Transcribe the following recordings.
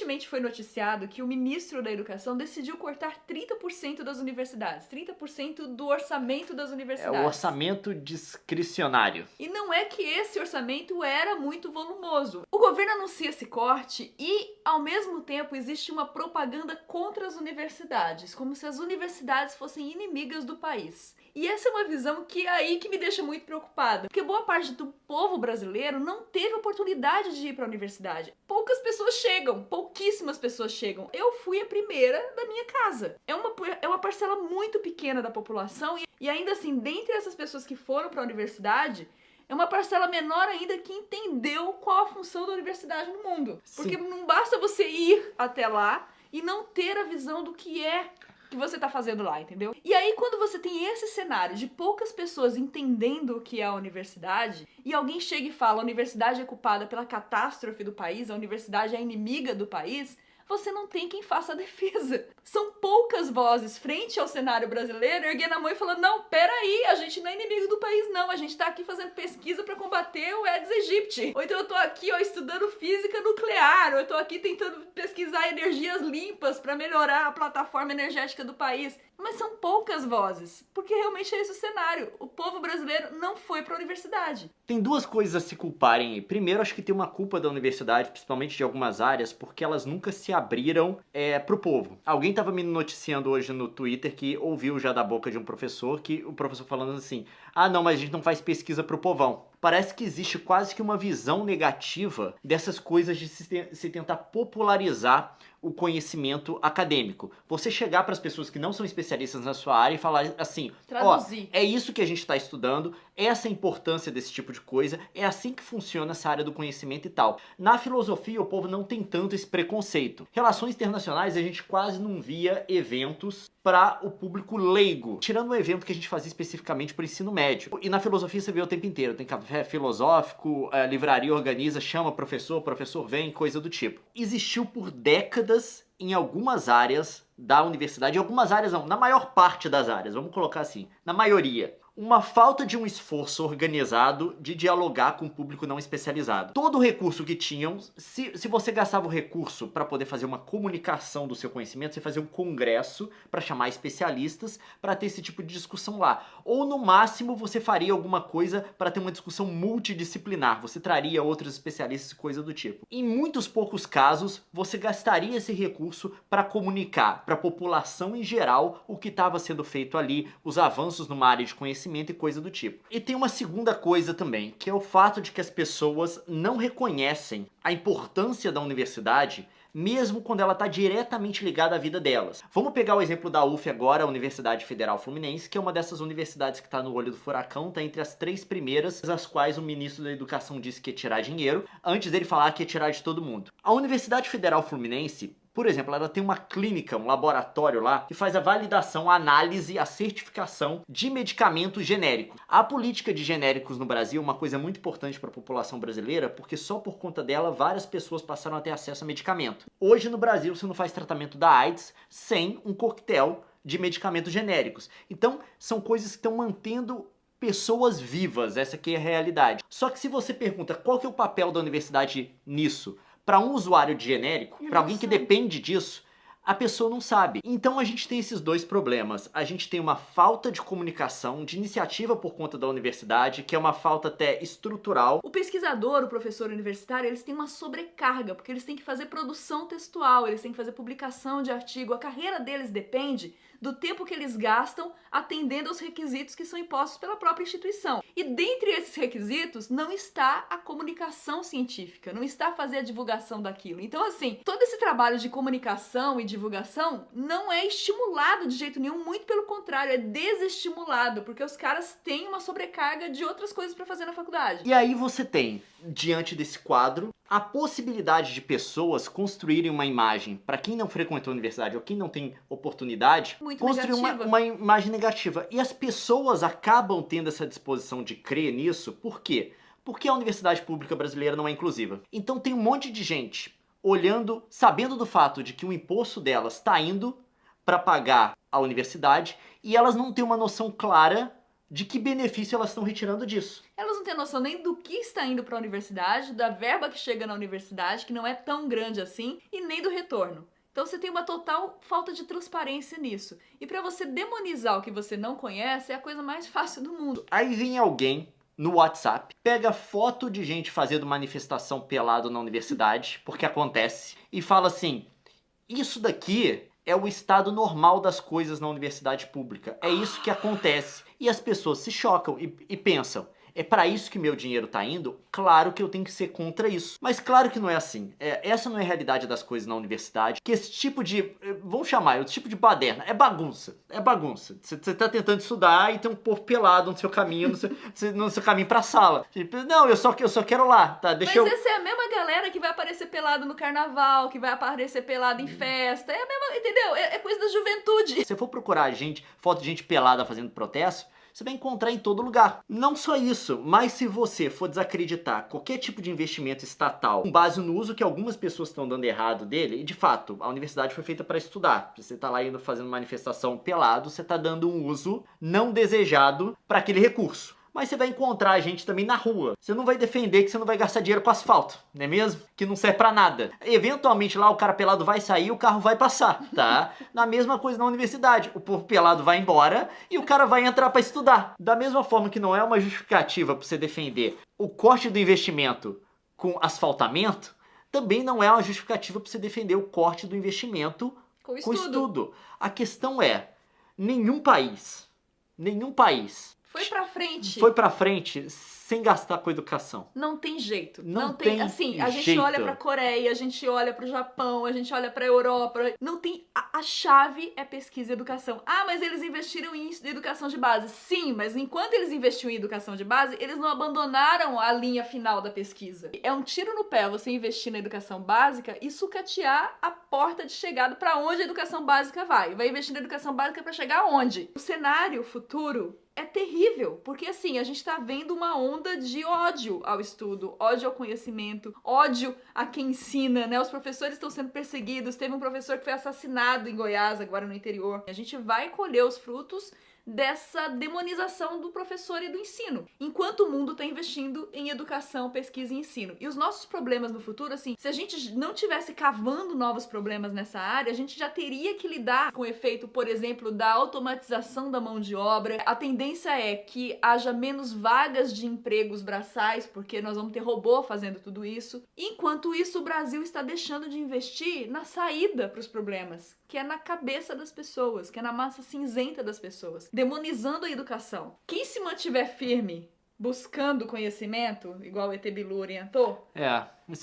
Recentemente foi noticiado que o ministro da Educação decidiu cortar 30% das universidades, 30% do orçamento das universidades. É o orçamento discricionário. E não é que esse orçamento era muito volumoso. O governo anuncia esse corte e, ao mesmo tempo, existe uma propaganda contra as universidades, como se as universidades fossem inimigas do país. E essa é uma visão que me deixa muito preocupada, porque boa parte do povo brasileiro não teve oportunidade de ir para a universidade. Poucas pessoas chegam, pouquíssimas pessoas chegam. Eu fui a primeira da minha casa. É uma parcela muito pequena da população e ainda assim, dentre essas pessoas que foram para a universidade, é uma parcela menor ainda que entendeu qual a função da universidade no mundo. Sim. Porque não basta você ir até lá e não ter a visão do que é que você tá fazendo lá, entendeu? E aí, quando você tem esse cenário de poucas pessoas entendendo o que é a universidade, e alguém chega e fala a universidade é culpada pela catástrofe do país, a universidade é inimiga do país, você não tem quem faça a defesa. São poucas vozes frente ao cenário brasileiro erguendo a mão e falando, não, peraí, a gente não é inimigo do país não, a gente tá aqui fazendo pesquisa pra combater o Aedes aegypti. Ou então eu tô aqui, estudando física nuclear, ou eu tô aqui tentando pesquisar energias limpas pra melhorar a plataforma energética do país. Mas são poucas vozes, porque realmente é esse o cenário. O povo brasileiro não foi pra universidade. Tem duas coisas a se culparem aí. Primeiro, acho que tem uma culpa da universidade, principalmente de algumas áreas, porque elas nunca se abriram pro povo. Alguém tava me noticiando hoje no Twitter que ouviu já da boca de um professor, que o professor falando assim, ah não, mas a gente não faz pesquisa pro povão. Parece que existe quase que uma visão negativa dessas coisas de se tentar popularizar o conhecimento acadêmico. Você chegar para as pessoas que não são especialistas na sua área e falar assim, traduzir. É isso que a gente está estudando, essa é a importância desse tipo de coisa, é assim que funciona essa área do conhecimento e tal. Na filosofia, o povo não tem tanto esse preconceito. Relações internacionais, a gente quase não via eventos para o público leigo, tirando um evento que a gente fazia especificamente para o ensino médio. E na filosofia você vê o tempo inteiro, tem café filosófico, a livraria organiza, chama professor, professor vem, coisa do tipo. Existiu por décadas em algumas áreas da universidade, em algumas áreas não, na maior parte das áreas, vamos colocar assim, na maioria, uma falta de um esforço organizado de dialogar com o público não especializado. Todo o recurso que tinham, se você gastava o recurso para poder fazer uma comunicação do seu conhecimento, você fazia um congresso para chamar especialistas para ter esse tipo de discussão lá. Ou no máximo você faria alguma coisa para ter uma discussão multidisciplinar, você traria outros especialistas e coisa do tipo. Em muitos poucos casos, você gastaria esse recurso para comunicar para a população em geral o que estava sendo feito ali, os avanços numa área de conhecimento e coisa do tipo. E tem uma segunda coisa também, que é o fato de que as pessoas não reconhecem a importância da universidade, mesmo quando ela está diretamente ligada à vida delas. Vamos pegar o exemplo da UF agora, a Universidade Federal Fluminense, que é uma dessas universidades que está no olho do furacão, está entre as 3 primeiras, as quais o ministro da Educação disse que ia tirar dinheiro, antes dele falar que ia tirar de todo mundo. A Universidade Federal Fluminense, por exemplo, ela tem uma clínica, um laboratório lá, que faz a validação, a análise, a certificação de medicamentos genéricos. A política de genéricos no Brasil é uma coisa muito importante para a população brasileira, porque só por conta dela várias pessoas passaram a ter acesso a medicamento. Hoje no Brasil você não faz tratamento da AIDS sem um coquetel de medicamentos genéricos. Então são coisas que estão mantendo pessoas vivas, essa aqui é a realidade. Só que se você pergunta qual que é o papel da universidade nisso, para um usuário de genérico, para alguém que depende disso, a pessoa não sabe. Então a gente tem esses dois problemas. A gente tem uma falta de comunicação, de iniciativa por conta da universidade, que é uma falta até estrutural. O pesquisador, o professor universitário, eles têm uma sobrecarga, porque eles têm que fazer produção textual, eles têm que fazer publicação de artigo. A carreira deles depende do tempo que eles gastam atendendo aos requisitos que são impostos pela própria instituição. E dentre esses requisitos não está a comunicação científica, não está fazer a divulgação daquilo. Então assim, todo esse trabalho de comunicação e divulgação não é estimulado de jeito nenhum, muito pelo contrário, é desestimulado, porque os caras têm uma sobrecarga de outras coisas para fazer na faculdade. E aí você tem, diante desse quadro, a possibilidade de pessoas construírem uma imagem, para quem não frequentou a universidade ou quem não tem oportunidade, muito construir uma imagem negativa. E as pessoas acabam tendo essa disposição de crer nisso, por quê? Porque a universidade pública brasileira não é inclusiva. Então tem um monte de gente olhando, sabendo do fato de que o imposto delas está indo para pagar a universidade e elas não têm uma noção clara de que benefício elas estão retirando disso. Elas não têm noção nem do que está indo para a universidade, da verba que chega na universidade, que não é tão grande assim, e nem do retorno. Então você tem uma total falta de transparência nisso. E para você demonizar o que você não conhece é a coisa mais fácil do mundo. Aí vem alguém no WhatsApp, pega foto de gente fazendo manifestação pelado na universidade, porque acontece, e fala assim: isso daqui é o estado normal das coisas na universidade pública. É isso que acontece. E as pessoas se chocam e pensam: é para isso que meu dinheiro tá indo? Claro que eu tenho que ser contra isso. Mas claro que não é assim. Essa não é a realidade das coisas na universidade. Que esse tipo de, vamos chamar, o tipo de baderna, é bagunça. É bagunça. Você tá tentando estudar e tem um povo pelado no seu caminho, no seu caminho pra sala. Tipo, não, eu só quero lá, tá? Mas essa é a mesma galera que vai aparecer pelado no carnaval, que vai aparecer pelado em festa. É a mesma, entendeu? É coisa da juventude. Se você for procurar foto de gente pelada fazendo protesto, você vai encontrar em todo lugar. Não só isso, mas se você for desacreditar qualquer tipo de investimento estatal com base no uso que algumas pessoas estão dando errado dele, e de fato, a universidade foi feita para estudar. Você tá lá indo fazendo manifestação pelado, você tá dando um uso não desejado para aquele recurso. Mas você vai encontrar gente também na rua. Você não vai defender que você não vai gastar dinheiro com asfalto, não é mesmo? Que não serve pra nada. Eventualmente lá o cara pelado vai sair, o carro vai passar, tá? Na mesma coisa na universidade. O povo pelado vai embora e o cara vai entrar pra estudar. Da mesma forma que não é uma justificativa pra você defender o corte do investimento com asfaltamento, também não é uma justificativa pra você defender o corte do investimento com estudo. A questão é, nenhum país foi pra frente sem gastar com educação. Não tem jeito. Não tem assim, a gente jeito. olha pra Coreia, a gente olha pro Japão, a gente olha pra Europa. Não tem. A chave é pesquisa e educação. Ah, mas eles investiram em educação de base. Sim, mas enquanto eles investiam em educação de base, eles não abandonaram a linha final da pesquisa. É um tiro no pé você investir na educação básica e sucatear a porta de chegada pra onde a educação básica vai. Vai investir na educação básica pra chegar aonde? O cenário futuro é terrível, porque assim, a gente tá vendo uma onda de ódio ao estudo, ódio ao conhecimento, ódio a quem ensina, né? Os professores estão sendo perseguidos, teve um professor que foi assassinado em Goiás, agora no interior. A gente vai colher os frutos dessa demonização do professor e do ensino, enquanto o mundo está investindo em educação, pesquisa e ensino. E os nossos problemas no futuro, assim, se a gente não tivesse cavando novos problemas nessa área, a gente já teria que lidar com o efeito, por exemplo, da automatização da mão de obra. A tendência é que haja menos vagas de empregos braçais, porque nós vamos ter robô fazendo tudo isso. Enquanto isso, o Brasil está deixando de investir na saída para os problemas, que é na cabeça das pessoas, que é na massa cinzenta das pessoas, demonizando a educação. Quem se mantiver firme, buscando conhecimento, igual o ET Bilu orientou,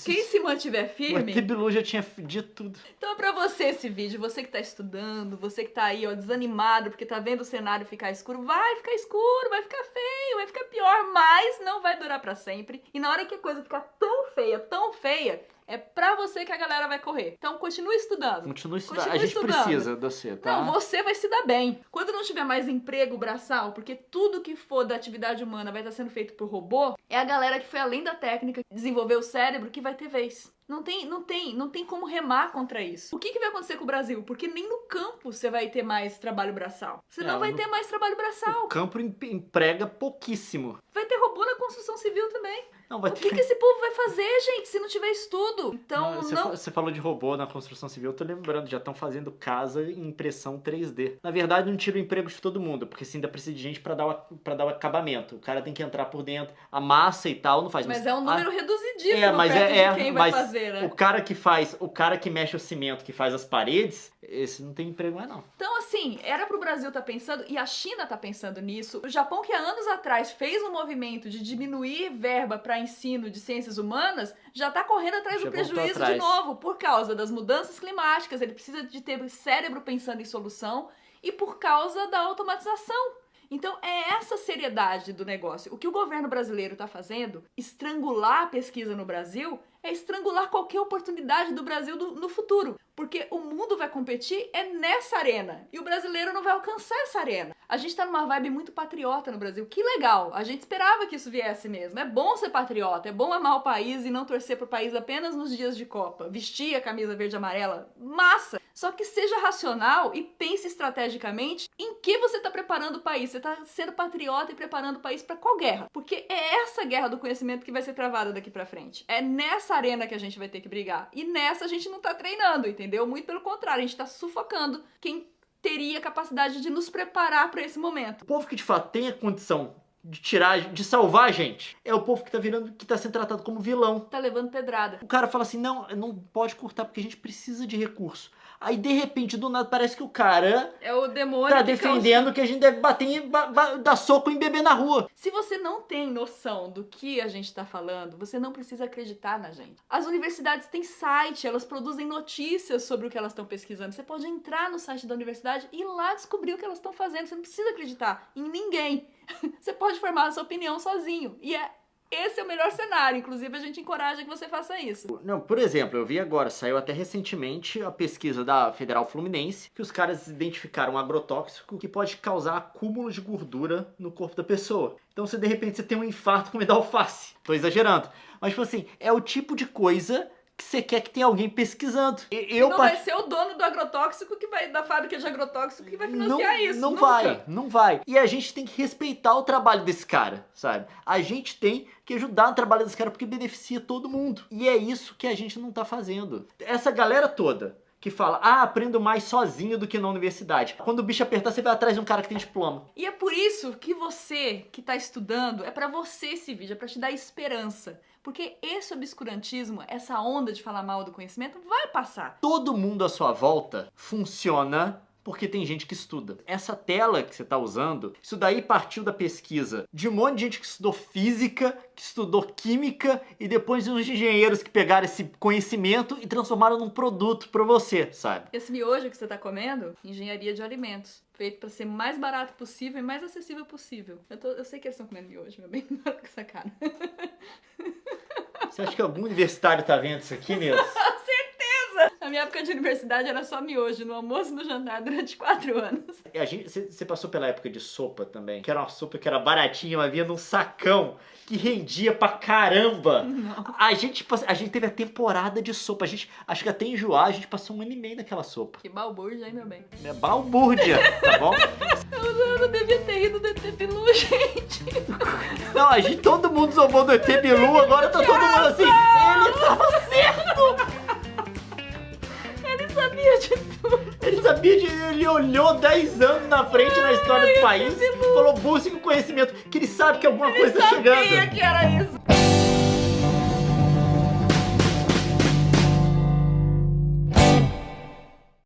quem se mantiver firme... O ET Bilu já tinha dito tudo. Então é pra você esse vídeo, você que tá estudando, você que tá aí, ó, desanimado porque tá vendo o cenário ficar escuro, vai ficar escuro, vai ficar feio, vai ficar pior, mas não vai durar pra sempre. E na hora que a coisa ficar tão feia, é pra você que a galera vai correr. Então continue estudando. Continue estudando. A gente precisa de você, tá? Não, você vai se dar bem. Quando não tiver mais emprego braçal, porque tudo que for da atividade humana vai estar sendo feito por robô, é a galera que foi além da técnica, desenvolveu o cérebro, que vai ter vez. Não tem como remar contra isso. O que vai acontecer com o Brasil? Porque nem no campo você vai ter mais trabalho braçal. Você não vai ter mais trabalho braçal. O campo emprega pouquíssimo. Vai ter robô na construção civil também. Não, vai O que esse povo vai fazer, gente, se não tiver estudo? Então, Você falou de robô na construção civil, eu tô lembrando, já estão fazendo casa em impressão 3D. Na verdade, não tira o emprego de todo mundo, porque você ainda precisa de gente pra dar o acabamento. O cara tem que entrar por dentro, a massa e tal, não faz. Mas é um número reduzidíssimo perto de quem vai fazer, né? O cara que mexe o cimento, que faz as paredes, esse não tem emprego mais não. Então, assim, era pro Brasil tá pensando, e a China tá pensando nisso. O Japão, que há anos atrás fez um movimento de diminuir verba para ensino de ciências humanas, já tá correndo atrás do prejuízo de novo, por causa das mudanças climáticas. Ele precisa de ter cérebro pensando em solução e por causa da automatização. Então é essa seriedade do negócio. O que o governo brasileiro está fazendo, estrangular a pesquisa no Brasil, é estrangular qualquer oportunidade do Brasil no futuro. Porque o mundo vai competir nessa arena. E o brasileiro não vai alcançar essa arena. A gente tá numa vibe muito patriota no Brasil. Que legal! A gente esperava que isso viesse mesmo. É bom ser patriota, é bom amar o país e não torcer pro país apenas nos dias de Copa. Vestir a camisa verde e amarela, massa! Só que seja racional e pense estrategicamente em que você tá preparando o país. Você tá sendo patriota e preparando o país pra qual guerra? Porque é essa guerra do conhecimento que vai ser travada daqui pra frente. É nessa arena que a gente vai ter que brigar. E nessa a gente não tá treinando, entendeu? Muito pelo contrário, a gente tá sufocando quem teria capacidade de nos preparar pra esse momento. O povo que de fato tem a condição de tirar, de salvar a gente, é o povo que tá sendo tratado como vilão. Tá levando pedrada. O cara fala assim, não pode cortar porque a gente precisa de recurso. Aí, de repente, do nada, parece que o cara é o demônio tá defendendo que a gente deve bater dar soco em bebê na rua. Se você não tem noção do que a gente tá falando, você não precisa acreditar na gente. As universidades têm site, elas produzem notícias sobre o que elas estão pesquisando. Você pode entrar no site da universidade e ir lá descobrir o que elas estão fazendo. Você não precisa acreditar em ninguém. Você pode formar a sua opinião sozinho. E esse é o melhor cenário, inclusive a gente encoraja que você faça isso. Não, por exemplo, eu vi agora, saiu até recentemente a pesquisa da Federal Fluminense, que os caras identificaram um agrotóxico que pode causar acúmulo de gordura no corpo da pessoa. Então, se de repente você tem um infarto comendo alface, tô exagerando, mas tipo assim, é o tipo de coisa que você quer que tenha alguém pesquisando. Não vai ser o dono do agrotóxico da fábrica de agrotóxico que vai financiar isso. Não vai. E a gente tem que respeitar o trabalho desse cara, sabe? A gente tem que ajudar no trabalho desse cara porque beneficia todo mundo. E é isso que a gente não tá fazendo. Essa galera toda que fala, aprendo mais sozinho do que na universidade. Quando o bicho apertar, você vai atrás de um cara que tem diploma. E é por isso que você que tá estudando, é pra você esse vídeo, é pra te dar esperança. Porque esse obscurantismo, essa onda de falar mal do conhecimento, vai passar. Todo mundo à sua volta funciona porque tem gente que estuda. Essa tela que você está usando, isso daí partiu da pesquisa de um monte de gente que estudou física, que estudou química e depois uns engenheiros que pegaram esse conhecimento e transformaram num produto para você, sabe? Esse miojo que você está comendo, engenharia de alimentos. Feito para ser mais barato possível e mais acessível possível. Eu sei que eles estão comendo miojo, meu bem, não com essa cara. Você acha que algum universitário tá vendo isso aqui, Nilson? Na minha época de universidade era só miojo, no almoço e no jantar, durante 4 anos. Você passou pela época de sopa também? Que era uma sopa que era baratinha, mas vinha num sacão que rendia pra caramba. Não. A gente teve a temporada de sopa. Acho que até enjoar, a gente passou 1 ano e meio naquela sopa. Que balbúrdia, hein, meu bem? É balbúrdia, tá bom? Eu não devia ter rido do ET Bilu, gente. Não, todo mundo zombou do ET Bilu, agora tá todo mundo assim, ele tava certo! Ele sabia de tudo. Ele olhou 10 anos na frente na história do país, falou, busque o conhecimento, que ele sabe que alguma coisa tá chegando. Ele sabia que era isso.